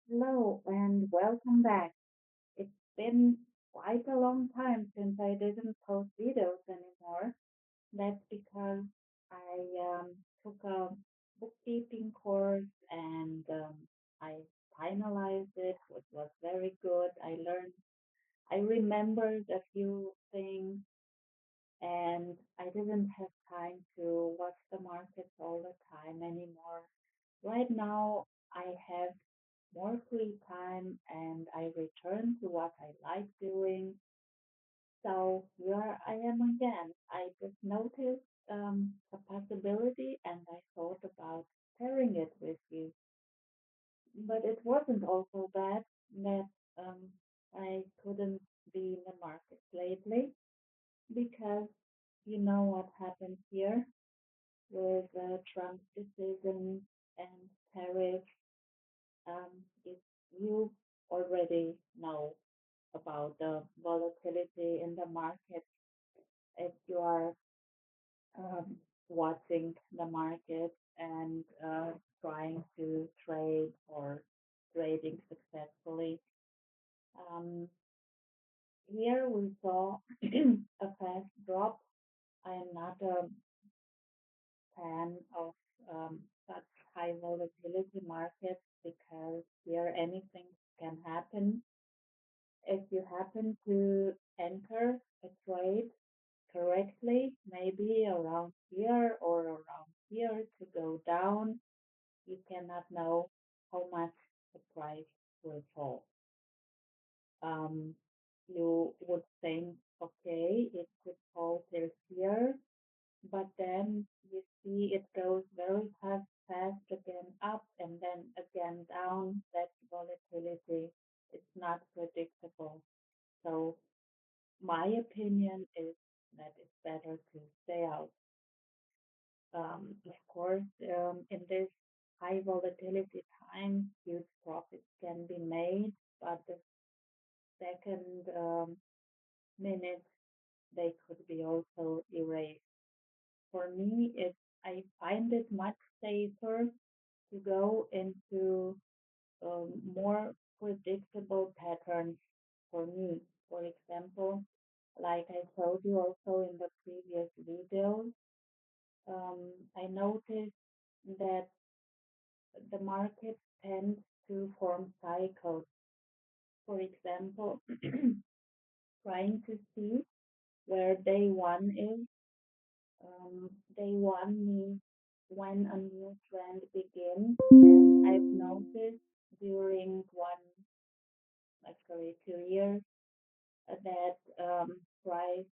Hello and welcome back. It's been quite a long time since I didn't post videos anymore. That's because I took a bookkeeping course and I finalized it, which was very good. I remembered a few things and I didn't have time to watch the markets all the time anymore. Right now, I have more free time and I return to what I like doing. So here I am again. I just noticed a possibility and I thought about sharing it with you. But it wasn't also bad that I couldn't be in the market lately because you know what happened here with Trump's decision and tariffs. If you already know about the volatility in the market, if you are um, watching the market and trying to trade or trading successfully, um, here we saw a fast drop. I am not a fan of such high volatility markets because here anything can happen. If you happen to enter a trade correctly, maybe around here or around here to go down, you cannot know how much the price will fall. Um, you would think, okay, it could fall till here, but then you see it goes very fast again up and then again down. That volatility is not predictable. So my opinion is that it's better to stay out. Of course, in this high volatility time, huge profits can be made, but the second minute they could be also erased. For me, I find it much safer to go into more predictable patterns for me. For example, like I told you also in the previous video, I noticed that the market tends to form cycles. For example, trying to see where day one is. Day one means when a new trend begins, and I've noticed during one, actually 2 years, that price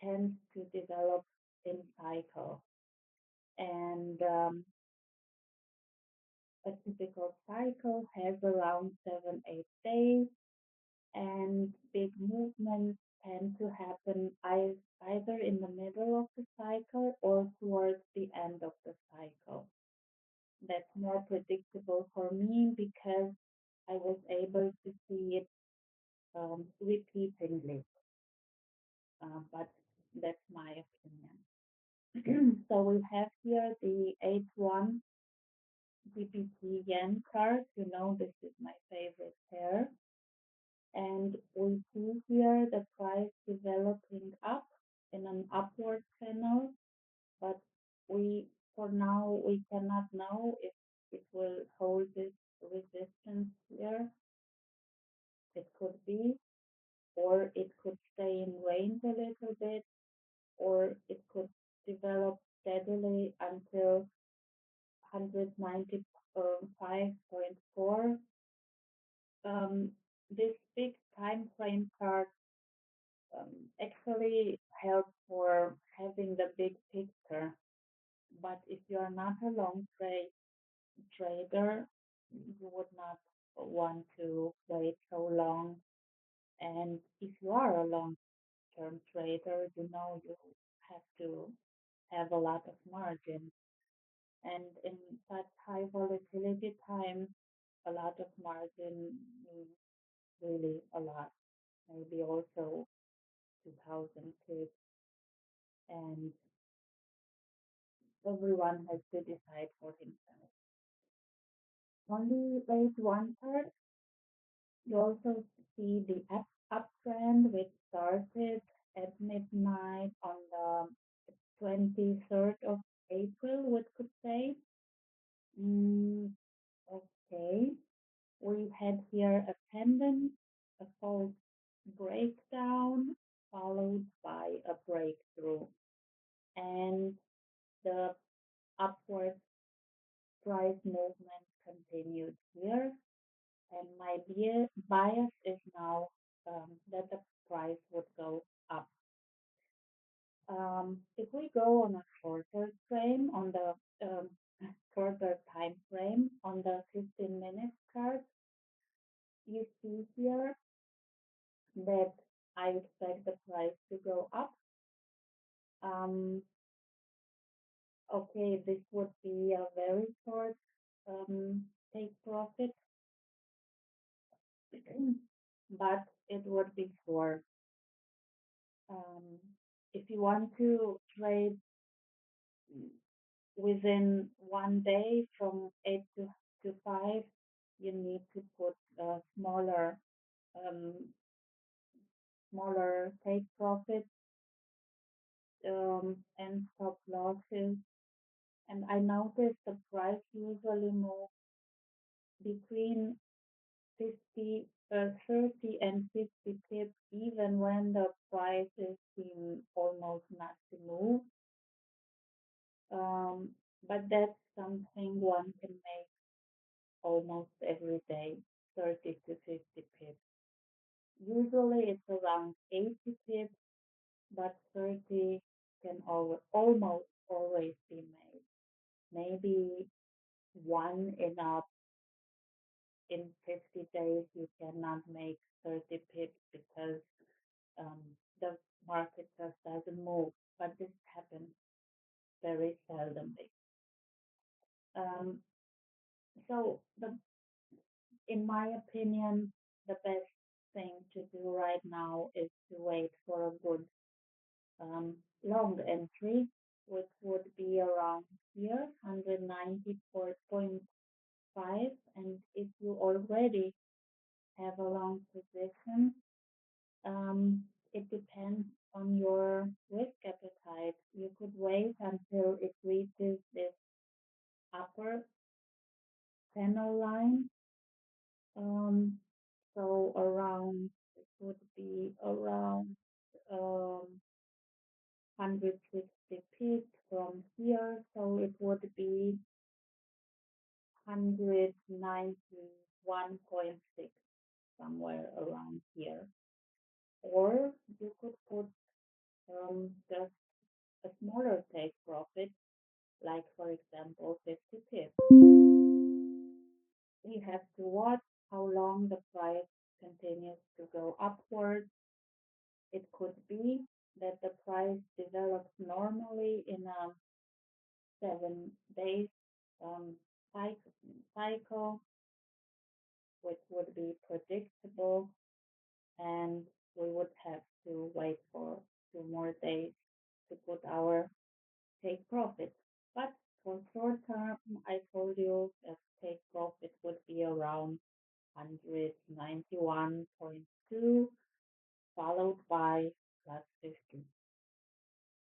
tends to develop in cycle. And a typical cycle has around 7, 8 days, and big movements tend to happen either in the middle of the cycle or towards the end of the cycle. That's more predictable for me because I was able to see it repeatedly, but that's my opinion. So we have here the H1 GBP yen chart. You know, this is my favorite pair. And we see here the price developing up in an upward channel, but we, for now, we cannot know if it will hold this resistance here. It could be, or it could stay in range a little bit, or it could develop steadily until 195.4. Um, this big time frame chart actually help for having the big picture. But if you are not a long trader, you would not want to wait so long. And if you are a long-term trader, you know you have to have a lot of margin. And in such high volatility times, a lot of margin means really a lot, maybe also 2000 tips. And everyone has to decide for himself. only rate one part. You also see the uptrend, which started at midnight on the 23rd of April, we could say. Mm, okay. We had here a pendant, a false breakdown, followed by a breakthrough. And the upward price movement continued here. And my bias is now that the price would go up. If we go on a shorter frame, on the shorter time frame, on the 15-minute chart, you see here that I expect the price to go up. Um, okay, this would be a very short take profit, but it would be short. Um, if you want to trade within one day from 8 to 5, you need to put um, smaller take profit and stop losses. And I noticed the price usually moves between 30 and 50 pips, even when the prices seem almost not to move. Um, but that's something one can make almost every day, 30 to 50 pips. Usually it's around 80 pips, but 30 can almost always be made. Maybe one in 50 days you cannot make 30 pips because um, the market just doesn't move. But this happens very seldomly. Um, so in my opinion, the best thing to do right now is to wait for a good long entry, which would be around here, 194.5. And if you already have a long position, it depends on your risk appetite. You could wait until it reaches this upper panel line. Um, so around, it would be around 160 pips from here. So it would be 191.6, somewhere around here. Or you could put just a smaller take profit, like for example 50 pips. We have to watch how long the price continues to go upward. It could be that the price develops normally in a 7 days um, cycle, which would be predictable, and we would have to wait for 2 more days to put our take profit. But for short term, I told you that take profit would be around 191.2, followed by plus 50.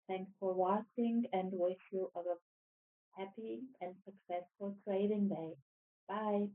Thanks for watching and wish you a happy and successful trading day. Bye.